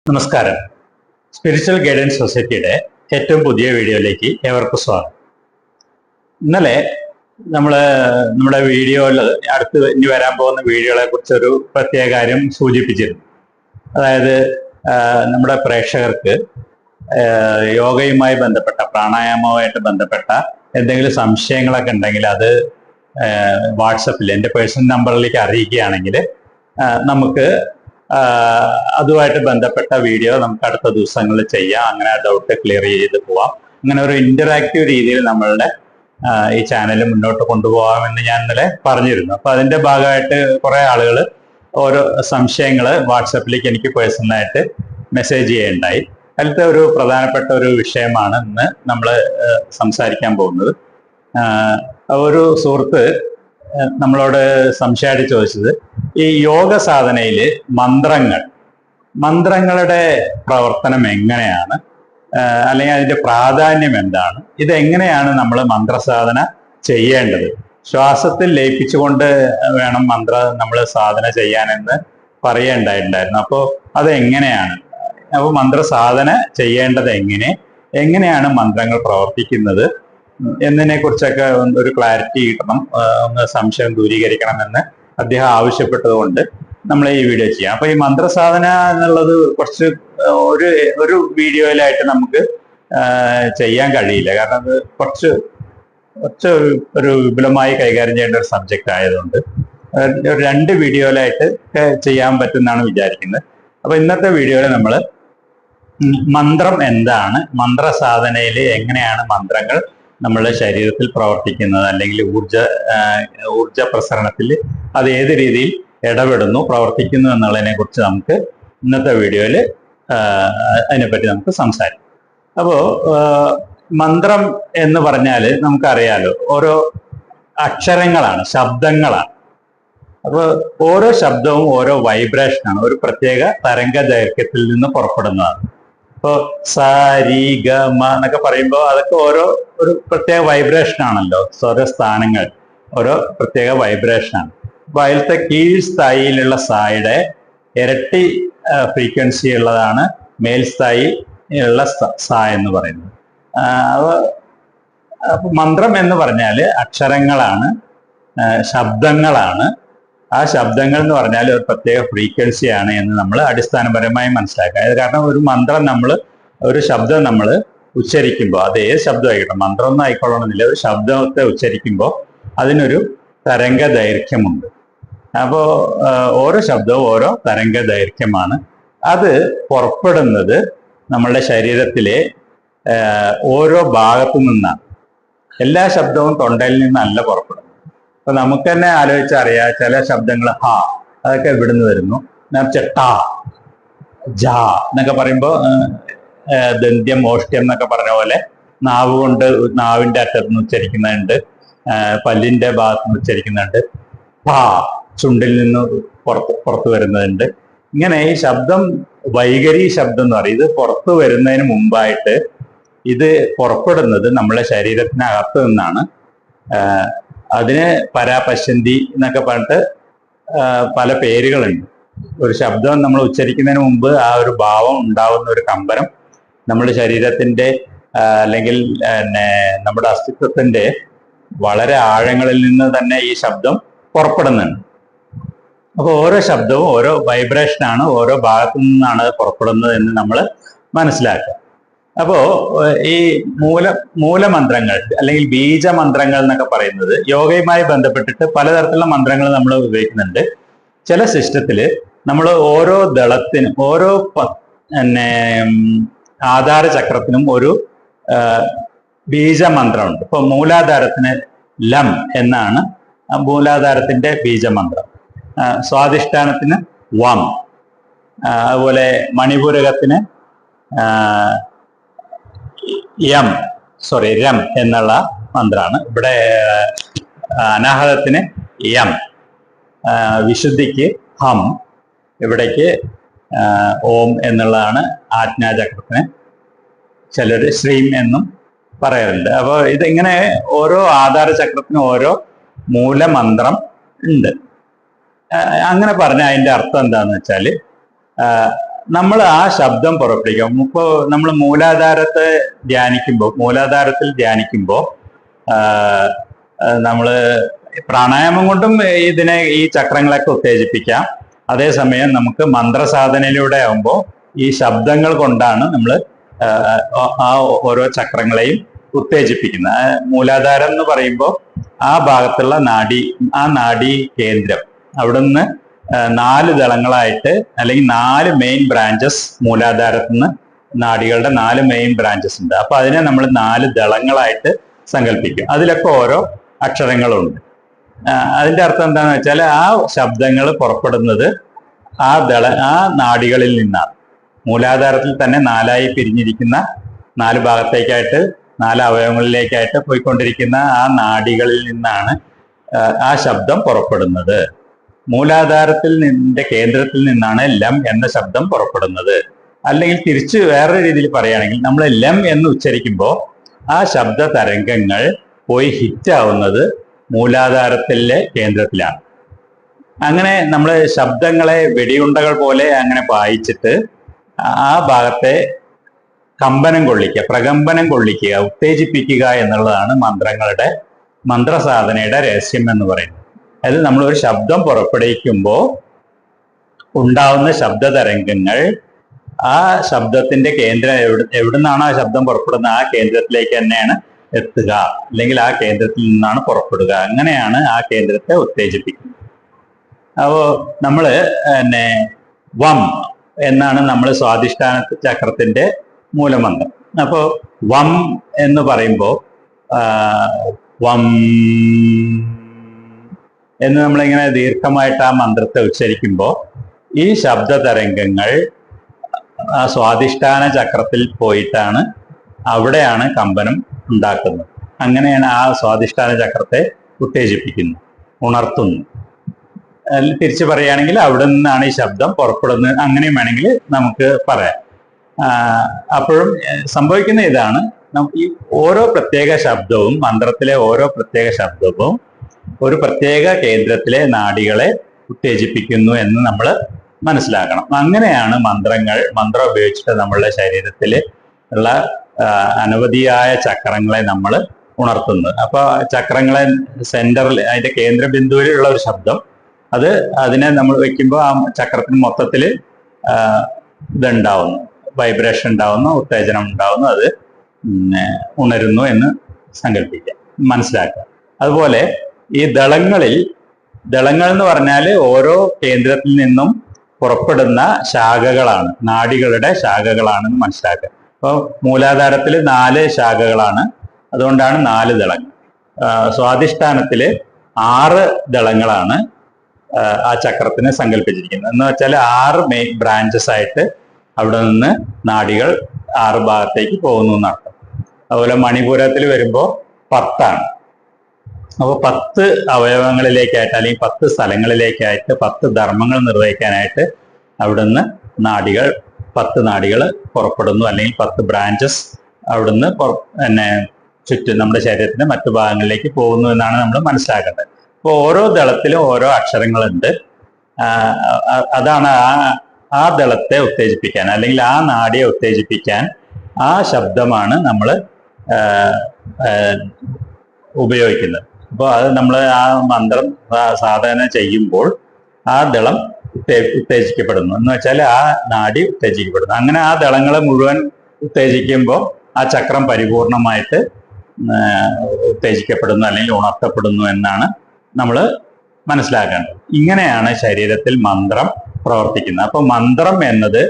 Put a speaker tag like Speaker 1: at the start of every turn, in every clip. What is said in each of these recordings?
Speaker 1: നമസ്കാരം. Spiritual guidance സൊസൈറ്റിയുടെ ഏറ്റവും പുതിയ വീഡിയോയിലേക്ക് ഏവർക്കും സ്വാഗതം. ഇന്നലെ നമ്മുടെ വീഡിയോയിൽ അടുത്ത് ഇനി വരാൻ പോകുന്ന വീഡിയോകളെ കുറിച്ചൊരു പ്രത്യേക കാര്യം സൂചിപ്പിച്ചിരുന്നു. അതായത് നമ്മുടെ പ്രേക്ഷകർക്ക് യോഗയുമായി ബന്ധപ്പെട്ട പ്രാണായാമവുമായിട്ട് ബന്ധപ്പെട്ട എന്തെങ്കിലും സംശയങ്ങളൊക്കെ ഉണ്ടെങ്കിൽ അത് വാട്സപ്പിൽ എൻ്റെ പേഴ്സണൽ നമ്പറിലേക്ക് അറിയിക്കുകയാണെങ്കിൽ നമുക്ക് അതുമായിട്ട് ബന്ധപ്പെട്ട വീഡിയോ നമുക്ക് അടുത്ത ദിവസങ്ങളിൽ ചെയ്യാം. അങ്ങനെ ഡൗട്ട് ക്ലിയർ ചെയ്ത് പോവാം. അങ്ങനെ ഒരു ഇന്ററാക്റ്റീവ് രീതിയിൽ നമ്മളുടെ ഈ ചാനൽ മുന്നോട്ട് കൊണ്ടുപോകാമെന്ന് ഞാൻ ഇന്നലെ പറഞ്ഞിരുന്നു. അപ്പൊ അതിന്റെ ഭാഗമായിട്ട് കുറെ ആളുകൾ ഓരോ സംശയങ്ങൾ വാട്സപ്പിലേക്ക് എനിക്ക് പേഴ്സണലായിട്ട് മെസ്സേജ് ചെയ്യുകയുണ്ടായി. അതിലത്തെ ഒരു പ്രധാനപ്പെട്ട ഒരു വിഷയമാണ് ഇന്ന് നമ്മൾ സംസാരിക്കാൻ പോകുന്നത്. ഒരു സുഹൃത്ത് നമ്മളോട് സംശയമായിട്ട് ചോദിച്ചത്, ഈ യോഗ സാധനയിൽ മന്ത്രങ്ങളുടെ പ്രവർത്തനം എങ്ങനെയാണ്, അല്ലെങ്കിൽ അതിന്റെ പ്രാധാന്യം എന്താണ്, ഇതെങ്ങനെയാണ് നമ്മൾ മന്ത്രസാധന ചെയ്യേണ്ടത്, ശ്വാസത്തിൽ ലയിപ്പിച്ചുകൊണ്ട് വേണം നമ്മൾ സാധന ചെയ്യാനെന്ന് പറയേണ്ടായിട്ടുണ്ടായിരുന്നു. അപ്പോൾ അതെങ്ങനെയാണ്, അപ്പോൾ മന്ത്രസാധന ചെയ്യേണ്ടത് എങ്ങനെയാണ് മന്ത്രങ്ങൾ പ്രവർത്തിക്കുന്നത് എന്നതിനെ കുറിച്ചൊക്കെ ഒരു ക്ലാരിറ്റി കിട്ടണം, ഒന്ന് സംശയം ദൂരീകരിക്കണമെന്ന് അദ്ദേഹം ആവശ്യപ്പെട്ടതുകൊണ്ട് നമ്മൾ ഈ വീഡിയോ ചെയ്യാം. അപ്പൊ ഈ മന്ത്രസാധന എന്നുള്ളത് കുറച്ച് ഒരു വീഡിയോയിലായിട്ട് നമുക്ക് ചെയ്യാൻ കഴിയില്ല. കാരണം അത് കുറച്ച് ഒരു വിപുലമായി കൈകാര്യം ചെയ്യേണ്ട ഒരു സബ്ജക്റ്റ് ആയതുകൊണ്ട് ഒരു 2 വീഡിയോയിലായിട്ട് ചെയ്യാൻ പറ്റുമെന്നാണ് വിചാരിക്കുന്നത്. അപ്പൊ ഇന്നത്തെ വീഡിയോയിൽ നമ്മൾ മന്ത്രം എന്താണ്, മന്ത്രസാധനയിൽ എങ്ങനെയാണ് മന്ത്രങ്ങൾ നമ്മളുടെ ശരീരത്തിൽ പ്രവർത്തിക്കുന്നത്, അല്ലെങ്കിൽ ഊർജ പ്രസരണത്തിൽ അത് ഏത് രീതിയിൽ ഇടപെടുന്നു, പ്രവർത്തിക്കുന്നു എന്നുള്ളതിനെ കുറിച്ച് നമുക്ക് ഇന്നത്തെ വീഡിയോയിൽ അതിനെപ്പറ്റി നമുക്ക് സംസാരിക്കാം. അപ്പോൾ മന്ത്രം എന്ന് പറഞ്ഞാൽ നമുക്കറിയാലോ, ഓരോ അക്ഷരങ്ങളാണ്, ശബ്ദങ്ങളാണ്. അപ്പോൾ ഓരോ ശബ്ദവും ഓരോ വൈബ്രേഷനാണ്, ഒരു പ്രത്യേക തരംഗ ദൈർഘ്യത്തിൽ നിന്ന് പുറപ്പെടുന്നതാണ്. ഇപ്പോൾ സ രി ഗ മ എന്നൊക്കെ പറയുമ്പോൾ അതൊക്കെ ഒരു പ്രത്യേക വൈബ്രേഷൻ ആണല്ലോ. സ്വരസ്ഥാനങ്ങൾ ഓരോ പ്രത്യേക വൈബ്രേഷനാണ്. അപ്പൊ അതിലത്തെ കീഴ്സ്ഥായിലുള്ള സായുടെ ഇരട്ടി ഫ്രീക്വൻസി ഉള്ളതാണ് മേൽസ്ഥായിലുള്ള സ എന്ന് പറയുന്നത്. അപ്പൊ മന്ത്രം എന്ന് പറഞ്ഞാൽ അക്ഷരങ്ങളാണ്, ശബ്ദങ്ങളാണ്. ആ ശബ്ദങ്ങൾ എന്ന് പറഞ്ഞാൽ ഒരു പ്രത്യേക ഫ്രീക്വൻസിയാണ് എന്ന് നമ്മൾ അടിസ്ഥാനപരമായി മനസ്സിലാക്കുക. അത് കാരണം ഒരു ശബ്ദം നമ്മൾ ഉച്ചരിക്കുമ്പോൾ, അത് ഏത് ശബ്ദമായിക്കോട്ടെ, മന്ത്രമൊന്നും ആയിക്കൊള്ളണമെന്നില്ല, ഒരു ശബ്ദത്തെ ഉച്ചരിക്കുമ്പോൾ അതിനൊരു തരംഗ ദൈർഘ്യമുണ്ട്. അപ്പോൾ ഓരോ ശബ്ദവും ഓരോ തരംഗ ദൈർഘ്യമാണ്. അത് പുറപ്പെടുന്നത് നമ്മളുടെ ശരീരത്തിലെ ഓരോ ഭാഗത്തു നിന്നാണ്. എല്ലാ ശബ്ദവും തൊണ്ടയിൽ നിന്നല്ല പുറപ്പെടുന്നത്. അപ്പൊ നമുക്ക് തന്നെ ആലോചിച്ചറിയാം, ചില ശബ്ദങ്ങൾ ഹ അതൊക്കെ ഇവിടുന്ന് വരുന്നു. ട ജ എന്നൊക്കെ പറയുമ്പോൾ ദന്ത്യം ഓഷ്ട്യം എന്നൊക്കെ പറഞ്ഞ പോലെ നാവ് കൊണ്ട് നാവിന്റെ അറ്റത്ത് നിന്ന് ഉച്ചരിക്കുന്നുണ്ട്, പല്ലിന്റെ ഭാഗത്ത് നിന്ന് ഉച്ചരിക്കുന്നുണ്ട്, പ ചുണ്ടിൽ നിന്ന് പുറത്തു വരുന്നതുണ്ട്. ഇങ്ങനെ ഈ ശബ്ദം വൈഖരി ശബ്ദം എന്ന് പറയും. ഇത് പുറത്തു വരുന്നതിന് മുമ്പായിട്ട് ഇത് പുറപ്പെടുന്നത് നമ്മളെ ശരീരത്തിനകത്ത് നിന്നാണ്. അതിന് പരാപശ്യന്തി എന്നൊക്കെ പറഞ്ഞിട്ട് പല പേരുകളുണ്ട്. ഒരു ശബ്ദം നമ്മൾ ഉച്ചരിക്കുന്നതിന് മുമ്പ് ആ ഒരു ഭാവം ഉണ്ടാവുന്ന ഒരു കമ്പനം നമ്മുടെ ശരീരത്തിന്റെ അല്ലെങ്കിൽ നമ്മുടെ അസ്തിത്വത്തിന്റെ വളരെ ആഴങ്ങളിൽ നിന്ന് തന്നെ ഈ ശബ്ദം പുറപ്പെടുന്നുണ്ട്. അപ്പോൾ ഓരോ ശബ്ദവും ഓരോ വൈബ്രേഷനാണ്, ഓരോ ഭാഗത്തു നിന്നാണ് പുറപ്പെടുന്നത് എന്ന് നമ്മൾ മനസ്സിലാക്കുക. അപ്പോ ഈ മൂലമന്ത്രങ്ങൾ അല്ലെങ്കിൽ ബീജമന്ത്രങ്ങൾ എന്നൊക്കെ പറയുന്നത് യോഗയുമായി ബന്ധപ്പെട്ടിട്ട് പലതരത്തിലുള്ള മന്ത്രങ്ങൾ നമ്മൾ ഉപയോഗിക്കുന്നുണ്ട്. ചില സിസ്റ്റത്തിൽ നമ്മൾ ഓരോ ദളത്തിനും ഓരോ ആധാര ചക്രത്തിനും ഒരു ബീജമന്ത്രമുണ്ട്. ഇപ്പൊ മൂലാധാരത്തിന് ലം എന്നാണ് മൂലാധാരത്തിന്റെ ബീജമന്ത്രം. സ്വാധിഷ്ഠാനത്തിന് വം, അതുപോലെ മണിപൂരകത്തിന് രം എന്നുള്ള മന്ത്രമാണ്. ഇവിടെ അനാഹതത്തിന് യം, വിശുദ്ധിക്ക് ഹം, ഇവിടേക്ക് ഓം എന്നുള്ളതാണ്. ആജ്ഞാചക്രത്തിന് ചിലർ ശ്രീം എന്നും പറയാറുണ്ട്. അപ്പോൾ ഇതിങ്ങനെ ഓരോ ആധാര ചക്രത്തിനും ഓരോ മൂലമന്ത്രം ഉണ്ട്. അങ്ങനെ പറഞ്ഞ അതിന്റെ അർത്ഥം എന്താന്ന് വെച്ചാൽ നമ്മൾ ആ ശബ്ദം പുറപ്പെടുവിക്കും. ഇപ്പോൾ നമ്മൾ മൂലാധാരത്തിൽ ധ്യാനിക്കുമ്പോൾ നമ്മൾ പ്രാണായാമം കൊണ്ടും ഈ ചക്രങ്ങളൊക്കെ ഉത്തേജിപ്പിക്കാം. അതേസമയം നമുക്ക് മന്ത്രസാധനയിലൂടെ ആകുമ്പോൾ ഈ ശബ്ദങ്ങൾ കൊണ്ടാണ് നമ്മൾ ആ ഓരോ ചക്രങ്ങളെയും ഉത്തേജിപ്പിക്കുന്നത്. മൂലാധാരം എന്ന് പറയുമ്പോൾ ആ ഭാഗത്തുള്ള നാഡി കേന്ദ്രം, അവിടുന്ന് 4 ദളങ്ങളായിട്ട് അല്ലെങ്കിൽ 4 മെയിൻ ബ്രാഞ്ചസ്, മൂലാധാരത്തിൽ നിന്ന് നാഡികളുടെ 4 മെയിൻ ബ്രാഞ്ചസ് ഉണ്ട്. അപ്പൊ അതിനെ നമ്മൾ 4 ദളങ്ങളായിട്ട് സങ്കല്പിക്കും. അതിലൊക്കെ ഓരോ അക്ഷരങ്ങളുണ്ട്. അതിന്റെ അർത്ഥം എന്താണെന്ന് വെച്ചാൽ ആ ശബ്ദങ്ങൾ പുറപ്പെടുന്നത് ആ നാഡികളിൽ നിന്നാണ്. മൂലാധാരത്തിൽ തന്നെ 4ആയി പിരിഞ്ഞിരിക്കുന്ന 4 ഭാഗത്തേക്കായിട്ട് 4 അവയവങ്ങളിലേക്കായിട്ട് പോയിക്കൊണ്ടിരിക്കുന്ന ആ നാഡികളിൽ നിന്നാണ് ആ ശബ്ദം പുറപ്പെടുന്നത്. മൂലാധാരത്തിന്റെ കേന്ദ്രത്തിൽ നിന്നാണ് ലം എന്ന ശബ്ദം പുറപ്പെടുന്നത്. അല്ലെങ്കിൽ തിരിച്ച് വേറൊരു രീതിയിൽ പറയുകയാണെങ്കിൽ, നമ്മൾ ലം എന്ന് ഉച്ചരിക്കുമ്പോൾ ആ ശബ്ദ തരംഗങ്ങൾ പോയി ഹിറ്റാവുന്നത് മൂലാധാരത്തിലെ കേന്ദ്രത്തിലാണ്. അങ്ങനെ നമ്മൾ ശബ്ദങ്ങളെ വെടിയുണ്ടകൾ പോലെ അങ്ങനെ വായിച്ചിട്ട് ആ ഭാഗത്തെ പ്രകമ്പനം കൊള്ളിക്കുക, ഉത്തേജിപ്പിക്കുക എന്നുള്ളതാണ് മന്ത്രസാധനയുടെ രഹസ്യം എന്ന് പറയുന്നത്. അതായത് നമ്മൾ ഒരു ശബ്ദം പുറപ്പെടുവിക്കുമ്പോൾ ഉണ്ടാവുന്ന ശബ്ദ തരംഗങ്ങൾ ആ ശബ്ദത്തിന്റെ കേന്ദ്രം എവിടുന്നാണ് ആ ശബ്ദം പുറപ്പെടുന്നത് ആ കേന്ദ്രത്തിലേക്ക് തന്നെയാണ് എത്തുക, അല്ലെങ്കിൽ ആ കേന്ദ്രത്തിൽ നിന്നാണ് പുറപ്പെടുക. അങ്ങനെയാണ് ആ കേന്ദ്രത്തെ ഉത്തേജിപ്പിക്കുന്നത്. അപ്പോ നമ്മള് വം എന്നാണ് നമ്മൾ സ്വാധിഷ്ഠാന ചക്രത്തിന്റെ മൂലമന്ത്രം. അപ്പോ വം എന്ന് പറയുമ്പോൾ വം എന്ന് നമ്മളിങ്ങനെ ദീർഘമായിട്ട് ആ മന്ത്രത്തെ ഉച്ചരിക്കുമ്പോൾ ഈ ശബ്ദ തരംഗങ്ങൾ ആ സ്വാധിഷ്ഠാന ചക്രത്തിൽ പോയിട്ടാണ് അവിടെയാണ് കമ്പനം ഉണ്ടാക്കുന്നത്. അങ്ങനെയാണ് ആ സ്വാധിഷ്ഠാന ചക്രത്തെ ഉത്തേജിപ്പിക്കുന്നത്, ഉണർത്തുന്നു. തിരിച്ചു പറയുകയാണെങ്കിൽ അവിടെ നിന്നാണ് ഈ ശബ്ദം പുറപ്പെടുന്നത്, അങ്ങനെയും വേണമെങ്കിൽ നമുക്ക് പറയാം. അപ്പോഴും സംഭവിക്കുന്ന ഇതാണ്, ഈ ഓരോ പ്രത്യേക ശബ്ദവും, മന്ത്രത്തിലെ ഓരോ പ്രത്യേക ശബ്ദവും ഒരു പ്രത്യേക കേന്ദ്രത്തിലെ നാഡികളെ ഉത്തേജിപ്പിക്കുന്നു എന്ന് നമ്മൾ മനസ്സിലാക്കണം. അങ്ങനെയാണ് മന്ത്രം ഉപയോഗിച്ചിട്ട് നമ്മളുടെ ശരീരത്തിൽ ഉള്ള അനവധിയായ ചക്രങ്ങളെ നമ്മൾ ഉണർത്തുന്നത്. അപ്പൊ ചക്രങ്ങളെ സെന്ററിൽ, അതിന്റെ കേന്ദ്രബിന്ദുവിലുള്ള ഒരു ശബ്ദം, അതിനെ നമ്മൾ വെക്കുമ്പോൾ ആ ചക്രത്തിന് മൊത്തത്തിൽ ഇതുണ്ടാവുന്നു, വൈബ്രേഷൻ ഉണ്ടാവുന്നു, ഉത്തേജനം ഉണ്ടാവുന്നു, അത് ഉണരുന്നു എന്ന് സങ്കല്പിക്കാം, മനസ്സിലാക്കുക. അതുപോലെ ഈ ദളങ്ങൾ എന്ന് പറഞ്ഞാൽ ഓരോ കേന്ദ്രത്തിൽ നിന്നും പുറപ്പെടുന്ന ശാഖകളാണ്, നാഡികളുടെ ശാഖകളാണെന്ന് മനസ്സിലാക്കുക. അപ്പോൾ മൂലാധാരത്തിൽ 4 ശാഖകളാണ്, അതുകൊണ്ടാണ് 4 ദളങ്ങൾ. സ്വാധിഷ്ഠാനത്തില് 6 ദളങ്ങളാണ് ആ ചക്രത്തിന് സങ്കല്പിച്ചിരിക്കുന്നത്. എന്ന് വെച്ചാൽ 6 മെയിൻ ബ്രാഞ്ചസ് ആയിട്ട് അവിടെ നിന്ന് നാഡികൾ 6 ഭാഗത്തേക്ക് പോകുന്നു എന്നർത്ഥം. അതുപോലെ മണിപൂരത്തിൽ വരുമ്പോൾ 10 അപ്പോൾ 10 അവയവങ്ങളിലേക്കായിട്ട് അല്ലെങ്കിൽ 10 സ്ഥലങ്ങളിലേക്കായിട്ട് 10 ധർമ്മങ്ങൾ നിർവഹിക്കാനായിട്ട് അവിടുന്ന് 10 നാഡികൾ പുറപ്പെടുന്നു, അല്ലെങ്കിൽ 10 ബ്രാഞ്ചസ് അവിടുന്ന് ചുറ്റും നമ്മുടെ ശരീരത്തിന്റെ മറ്റു ഭാഗങ്ങളിലേക്ക് പോകുന്നു എന്നാണ് നമ്മൾ മനസ്സിലാക്കേണ്ടത്. അപ്പോൾ ഓരോ ദളത്തിലും ഓരോ അക്ഷരങ്ങളുണ്ട്. അതാണ് ആ ദളത്തെ ഉത്തേജിപ്പിക്കാൻ, അല്ലെങ്കിൽ ആ നാഡിയെ ഉത്തേജിപ്പിക്കാൻ ആ ശബ്ദമാണ് നമ്മൾ ഉപയോഗിക്കുന്നത്. അപ്പോൾ അത് നമ്മൾ ആ മന്ത്രം സാധന ചെയ്യുമ്പോൾ ആ ദളം ഉത്തേജിക്കപ്പെടുന്നു എന്ന് വെച്ചാൽ ആ നാഡി ഉത്തേജിക്കപ്പെടുന്നു. അങ്ങനെ ആ ദളങ്ങളെ മുഴുവൻ ഉത്തേജിക്കുമ്പോൾ ആ ചക്രം പരിപൂർണമായിട്ട് ഉത്തേജിക്കപ്പെടുന്നു അല്ലെങ്കിൽ ഉണർത്തപ്പെടുന്നു എന്നാണ് നമ്മൾ മനസ്സിലാക്കേണ്ടത്. ഇങ്ങനെയാണ് ശരീരത്തിൽ മന്ത്രം പ്രവർത്തിക്കുന്നത്. അപ്പൊ മന്ത്രം എന്നത്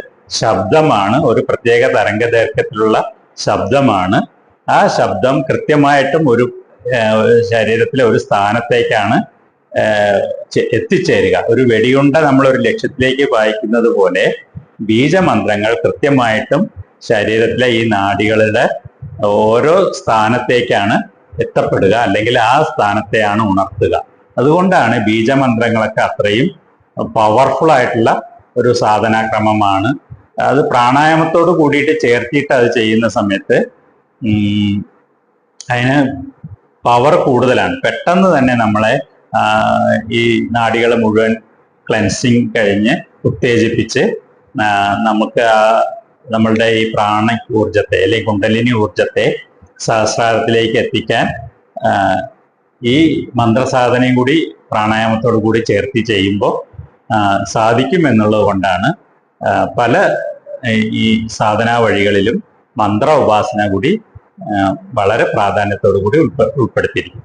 Speaker 1: ശബ്ദമാണ്, ഒരു പ്രത്യേക തരംഗദൈർഘ്യത്തിലുള്ള ശബ്ദമാണ്. ആ ശബ്ദം കൃത്യമായിട്ടും ഒരു ശരീരത്തിലെ ഒരു സ്ഥാനത്തേക്കാണ് എത്തിച്ചേരുക. ഒരു വെടിയുണ്ട നമ്മൾ ഒരു ലക്ഷ്യത്തിലേക്ക് വായിക്കുന്നത് പോലെ ബീജമന്ത്രങ്ങൾ കൃത്യമായിട്ടും ശരീരത്തിലെ ഈ നാഡികളുടെ ഓരോ സ്ഥാനത്തേക്കാണ് എത്തപ്പെടുക, അല്ലെങ്കിൽ ആ സ്ഥാനത്തെയാണ് ഉണർത്തുക. അതുകൊണ്ടാണ് ബീജമന്ത്രങ്ങളൊക്കെ അത്രയും പവർഫുൾ ആയിട്ടുള്ള ഒരു സാധനാക്രമമാണ്. അത് പ്രാണായാമത്തോട് കൂടിയിട്ട് ചേർത്തിയിട്ട് അത് ചെയ്യുന്ന സമയത്ത് അതിന് പവർ കൂടുതലാണ്. പെട്ടെന്ന് തന്നെ നമ്മളെ ഈ നാഡികൾ മുഴുവൻ ക്ലെൻസിങ് കഴിഞ്ഞ് ഉത്തേജിപ്പിച്ച് നമുക്ക് നമ്മളുടെ ഈ പ്രാണ ഊർജത്തെ അല്ലെങ്കിൽ കുണ്ടലിനി ഊർജത്തെ സഹസ്രാരത്തിലേക്ക് എത്തിക്കാൻ ഈ മന്ത്രസാധനയും കൂടി പ്രാണായാമത്തോടു കൂടി ചേർത്തി ചെയ്യുമ്പോൾ സാധിക്കും എന്നുള്ളത് കൊണ്ടാണ് പല ഈ സാധനാ വഴികളിലും മന്ത്ര ഉപാസന കൂടി വളരെ പ്രാധാന്യത്തോടു കൂടി ഉൾപ്പെടുത്തിയിരിക്കും.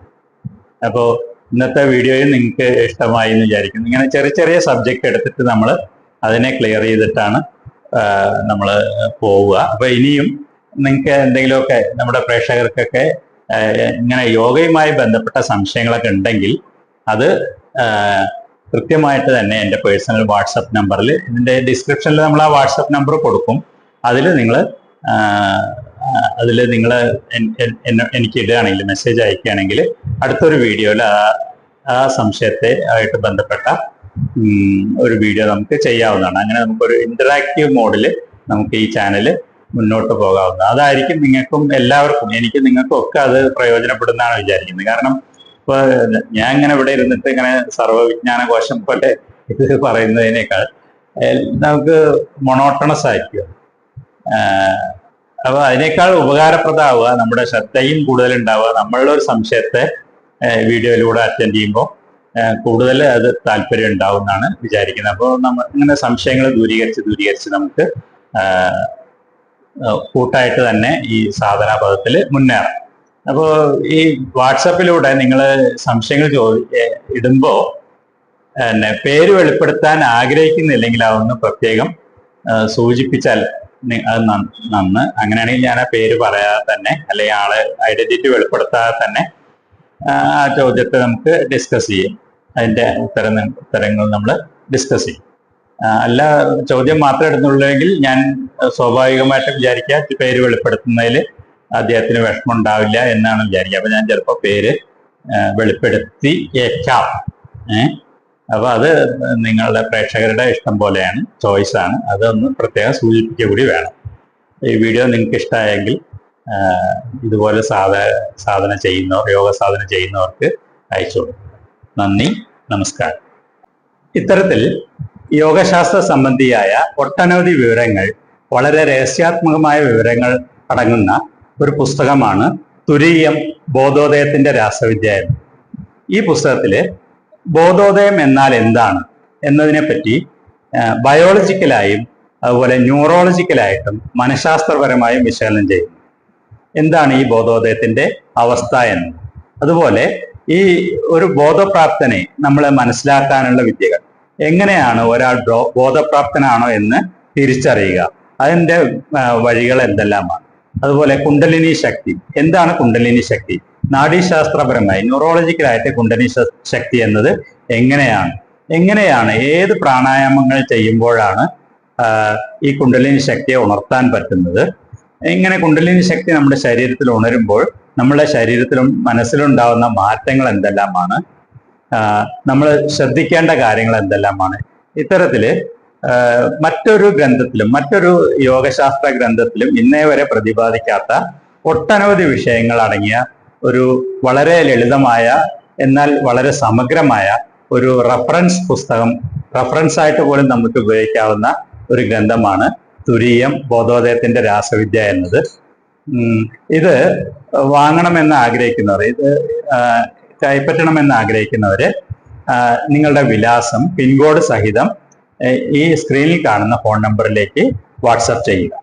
Speaker 1: അപ്പോൾ ഇന്നത്തെ വീഡിയോയും നിങ്ങൾക്ക് ഇഷ്ടമായി എന്ന് വിചാരിക്കുന്നു. ഇങ്ങനെ ചെറിയ ചെറിയ സബ്ജക്റ്റ് എടുത്തിട്ട് നമ്മൾ അതിനെ ക്ലിയർ ചെയ്തിട്ടാണ് നമ്മൾ പോവുക. അപ്പൊ ഇനിയും നിങ്ങൾക്ക് എന്തെങ്കിലുമൊക്കെ നമ്മുടെ പ്രേക്ഷകർക്കൊക്കെ ഇങ്ങനെ യോഗയുമായി ബന്ധപ്പെട്ട സംശയങ്ങളൊക്കെ ഉണ്ടെങ്കിൽ അത് കൃത്യമായിട്ട് തന്നെ എൻ്റെ പേഴ്സണൽ വാട്സപ്പ് നമ്പറിൽ, ഇതിൻ്റെ ഡിസ്ക്രിപ്ഷനിൽ നമ്മൾ ആ വാട്സപ്പ് നമ്പർ കൊടുക്കും. അതിൽ നിങ്ങൾ എനിക്ക് ഇടുകയാണെങ്കിൽ, മെസ്സേജ് അയക്കുകയാണെങ്കിൽ അടുത്തൊരു വീഡിയോയിൽ ആ സംശയത്തെ ആയിട്ട് ബന്ധപ്പെട്ട ഒരു വീഡിയോ നമുക്ക് ചെയ്യാവുന്നതാണ്. അങ്ങനെ നമുക്കൊരു ഇന്ററാക്റ്റീവ് മോഡിൽ നമുക്ക് ഈ ചാനൽ മുന്നോട്ട് പോകാവുന്നത്. അതായിരിക്കും നിങ്ങൾക്കും എല്ലാവർക്കും, എനിക്കും നിങ്ങൾക്കും ഒക്കെ അത് പ്രയോജനപ്പെടുന്നതാണ് വിചാരിക്കുന്നത്. കാരണം ഇപ്പൊ ഞാൻ ഇങ്ങനെ ഇവിടെ ഇരുന്നിട്ട് ഇങ്ങനെ സർവ്വവിജ്ഞാനകോശം പോലെ ഇത് പറയുന്നതിനേക്കാൾ നമുക്ക് മൊണോട്ടണസ് ആയിരിക്കും. അപ്പൊ അതിനേക്കാൾ ഉപകാരപ്രദമാവുക, നമ്മുടെ ശ്രദ്ധയും കൂടുതൽ ഉണ്ടാവുക, നമ്മളുടെ ഒരു സംശയത്തെ വീഡിയോയിലൂടെ അറ്റൻഡ് ചെയ്യുമ്പോൾ കൂടുതൽ അത് താല്പര്യം ഉണ്ടാവും എന്നാണ് വിചാരിക്കുന്നത്. അപ്പോൾ നമ്മൾ ഇങ്ങനെ സംശയങ്ങൾ ദൂരീകരിച്ച് നമുക്ക് കൂട്ടായിട്ട് തന്നെ ഈ സാധനാപദത്തിൽ മുന്നേറാം. അപ്പോൾ ഈ വാട്സപ്പിലൂടെ നിങ്ങൾ സംശയങ്ങൾ ഇടുമ്പോൾ പേര് വെളിപ്പെടുത്താൻ ആഗ്രഹിക്കുന്നില്ലെങ്കിൽ അതൊന്ന് പ്രത്യേകം സൂചിപ്പിച്ചാൽ അത് നന്ന്. അങ്ങനെയാണെങ്കിൽ ഞാൻ ആ പേര് പറയാതെ തന്നെ, അല്ലെങ്കിൽ ആളെ ഐഡന്റിറ്റി വെളിപ്പെടുത്താതെ തന്നെ ആ ചോദ്യത്തെ നമുക്ക് ഡിസ്കസ് ചെയ്യും. അതിന്റെ ഉത്തരങ്ങൾ നമ്മൾ ഡിസ്കസ് ചെയ്യും. അല്ല, ചോദ്യം മാത്രം ഇടുന്നുള്ളെങ്കിൽ ഞാൻ സ്വാഭാവികമായിട്ട് വിചാരിക്കുക പേര് വെളിപ്പെടുത്തുന്നതിൽ അദ്ദേഹത്തിന് വിഷമം ഉണ്ടാവില്ല എന്നാണ് വിചാരിക്കുക. അപ്പൊ ഞാൻ ചിലപ്പോൾ പേര് വെളിപ്പെടുത്തിയേക്കാം. അപ്പൊ അത് നിങ്ങളുടെ പ്രേക്ഷകരുടെ ഇഷ്ടം പോലെയാണ്, ചോയ്സാണ്. അതൊന്ന് പ്രത്യേകം സൂചിപ്പിക്കുക കൂടി വേണം. ഈ വീഡിയോ നിങ്ങൾക്ക് ഇഷ്ടമായെങ്കിൽ ഇതുപോലെ സാധന ചെയ്യുന്നവർ, യോഗ സാധന ചെയ്യുന്നവർക്ക് അയച്ചു കൊടുക്കും. നന്ദി, നമസ്കാരം. ഇത്തരത്തിൽ യോഗശാസ്ത്ര സംബന്ധിയായ ഒട്ടനവധി വിവരങ്ങൾ, വളരെ രഹസ്യാത്മകമായ വിവരങ്ങൾ അടങ്ങുന്ന ഒരു പുസ്തകമാണ് തുരീയം ബോധോദയത്തിന്റെ രാസവിദ്യ എന്ന്. ഈ പുസ്തകത്തില് ബോധോദയം എന്നാൽ എന്താണ് എന്നതിനെപ്പറ്റി ബയോളജിക്കലായും അതുപോലെ ന്യൂറോളജിക്കലായിട്ടും മനഃശാസ്ത്രപരമായും വിശകലനം ചെയ്യുന്നു. എന്താണ് ഈ ബോധോദയത്തിന്റെ അവസ്ഥ എന്ന്, അതുപോലെ ഈ ഒരു ബോധപ്രാപ്തനെ നമ്മൾ മനസ്സിലാക്കാനുള്ള വിദ്യകൾ, എങ്ങനെയാണ് ഒരാൾ ബോധപ്രാപ്തനാണോ എന്ന് തിരിച്ചറിയുക, അതിൻ്റെ വഴികൾ എന്തെല്ലാമാണ്, അതുപോലെ കുണ്ടലിനി ശക്തി, എന്താണ് കുണ്ടലിനി ശക്തി, നാഡീശാസ്ത്രപരമായി ന്യൂറോളജിക്കലായിട്ട് കുണ്ടലിനി ശക്തി എന്നത് എങ്ങനെയാണ് ഏത് പ്രാണായാമങ്ങൾ ചെയ്യുമ്പോഴാണ് ഈ കുണ്ടലിനി ശക്തിയെ ഉണർത്താൻ പറ്റുന്നത്, ഇങ്ങനെ കുണ്ടലിനി ശക്തി നമ്മുടെ ശരീരത്തിൽ ഉണരുമ്പോൾ നമ്മുടെ ശരീരത്തിലും മനസ്സിലുണ്ടാവുന്ന മാറ്റങ്ങൾ എന്തെല്ലാമാണ്, നമ്മൾ ശ്രദ്ധിക്കേണ്ട കാര്യങ്ങൾ എന്തെല്ലാമാണ്. ഇത്തരത്തില് മറ്റൊരു ഗ്രന്ഥത്തിലും മറ്റൊരു യോഗശാസ്ത്ര ഗ്രന്ഥത്തിലും ഇന്നേ വരെ പ്രതിപാദിക്കാത്ത ഒട്ടനവധി വിഷയങ്ങൾ അടങ്ങിയ ഒരു വളരെ ലളിതമായ എന്നാൽ വളരെ സമഗ്രമായ ഒരു റഫറൻസ് പുസ്തകം, റഫറൻസ് ആയിട്ട് പോലും നമുക്ക് ഉപയോഗിക്കാവുന്ന ഒരു ഗ്രന്ഥമാണ് തുരീയം ബോധോദയത്തിന്റെ രാസവിദ്യ എന്നത്. ഇത് വാങ്ങണമെന്ന് ആഗ്രഹിക്കുന്നവർ, ഇത് കൈപ്പറ്റണമെന്ന് ആഗ്രഹിക്കുന്നവര് നിങ്ങളുടെ വിലാസം പിൻകോഡ് സഹിതം ഈ സ്ക്രീനിൽ കാണുന്ന ഫോൺ നമ്പറിലേക്ക് വാട്സപ്പ് ചെയ്യുക.